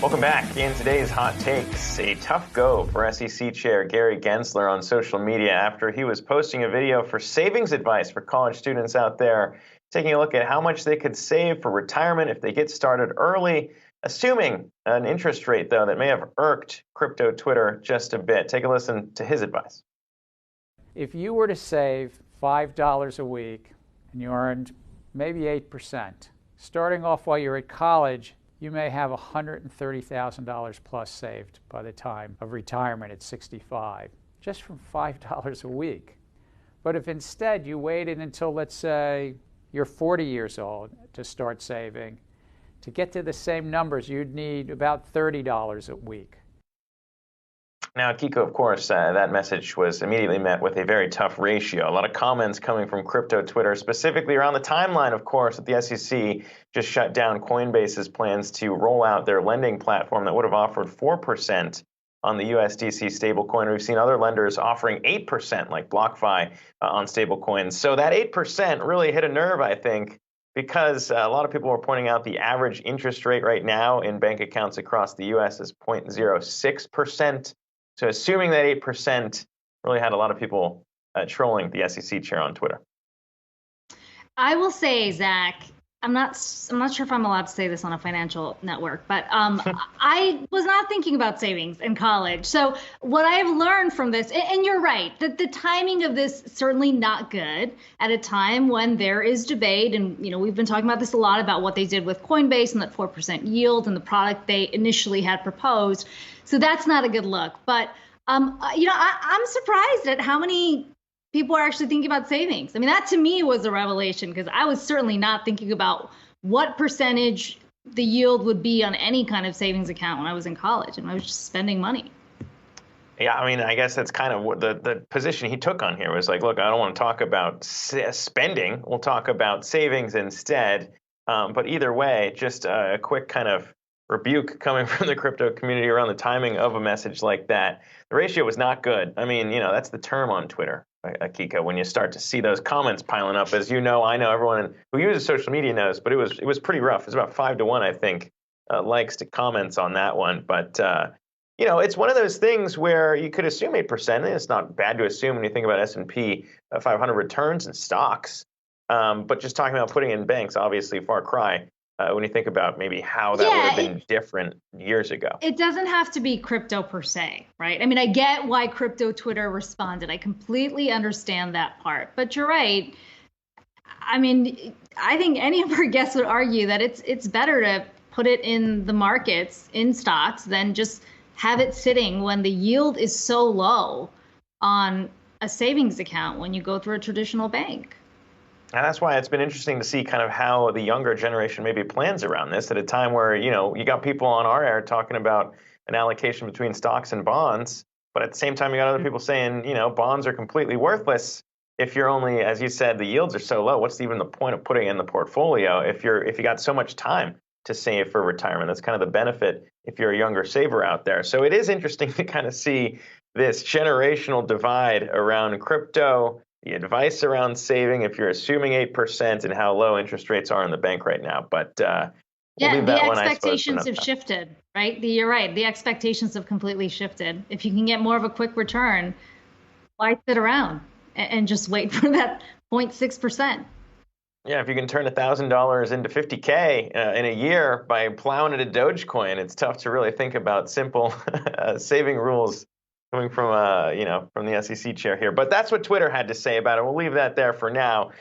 Welcome back. In today's Hot Takes, a tough go for SEC Chair Gary Gensler on social media after he was posting a video for savings advice for college students out there, taking a look at how much they could save for retirement if they get started early, assuming an interest rate, though, that may have irked crypto Twitter just a bit. Take a listen to his advice. If you were to save $5 a week and you earned maybe 8%, starting off while you're at college, you may have $130,000 plus saved by the time of retirement at 65, just from $5 a week. But if instead you waited until, let's say, you're 40 years old to start saving, to get to the same numbers, you'd need about $30 a week. Now, Kiko, of course, that message was immediately met with a very tough ratio. A lot of comments coming from crypto Twitter, specifically around the timeline, of course, that the SEC just shut down Coinbase's plans to roll out their lending platform that would have offered 4% on the USDC stablecoin. We've seen other lenders offering 8%, like BlockFi, on stablecoins. So that 8% really hit a nerve, I think, because a lot of people were pointing out the average interest rate right now in bank accounts across the U.S. is 0.06%. So assuming that 8% really had a lot of people trolling the SEC chair on Twitter. I will say, Zach, I'm not sure if I'm allowed to say this on a financial network, but I was not thinking about savings in college. So what I've learned from this, and you're right, that the timing of this certainly not good at a time when there is debate. And, we've been talking about this a lot about what they did with Coinbase and that 4% yield and the product they initially had proposed. So that's not a good look. But, I'm surprised at how many people are actually thinking about savings. I mean, that to me was a revelation because I was certainly not thinking about what percentage the yield would be on any kind of savings account when I was in college, and I was just spending money. Yeah, I mean, I guess that's kind of what the position he took on here was like, look, I don't want to talk about spending. We'll talk about savings instead. But either way, just a quick kind of rebuke coming from the crypto community around the timing of a message like that. The ratio was not good. I mean, that's the term on Twitter, Akiko, when you start to see those comments piling up. As you know, I know everyone who uses social media knows, but it was pretty rough. It was about 5-1, I think, likes to comments on that one. But, it's one of those things where you could assume 8%. And it's not bad to assume when you think about S&P 500 returns and stocks. But just talking about putting in banks, obviously, far cry. When you think about maybe how that would have been different years ago. It doesn't have to be crypto per se, right? I mean, I get why crypto Twitter responded. I completely understand that part. But you're right. I mean, I think any of our guests would argue that it's better to put it in the markets, in stocks, than just have it sitting when the yield is so low on a savings account when you go through a traditional bank. And that's why it's been interesting to see kind of how the younger generation maybe plans around this at a time where, you got people on our air talking about an allocation between stocks and bonds. But at the same time, you got other people saying, bonds are completely worthless if you're only, as you said, the yields are so low. What's even the point of putting it in the portfolio if you got so much time to save for retirement? That's kind of the benefit if you're a younger saver out there. So it is interesting to kind of see this generational divide around crypto, the advice around saving if you're assuming 8% and how low interest rates are in the bank right now. But we'll leave that one, I suppose, expectations have shifted, right? You're right. The expectations have completely shifted. If you can get more of a quick return, why sit around and just wait for that 0.6%? Yeah, if you can turn $1,000 into $50K in a year by plowing it a Dogecoin, it's tough to really think about simple saving rules coming from from the SEC chair here. But that's what Twitter had to say about it. We'll leave that there for now.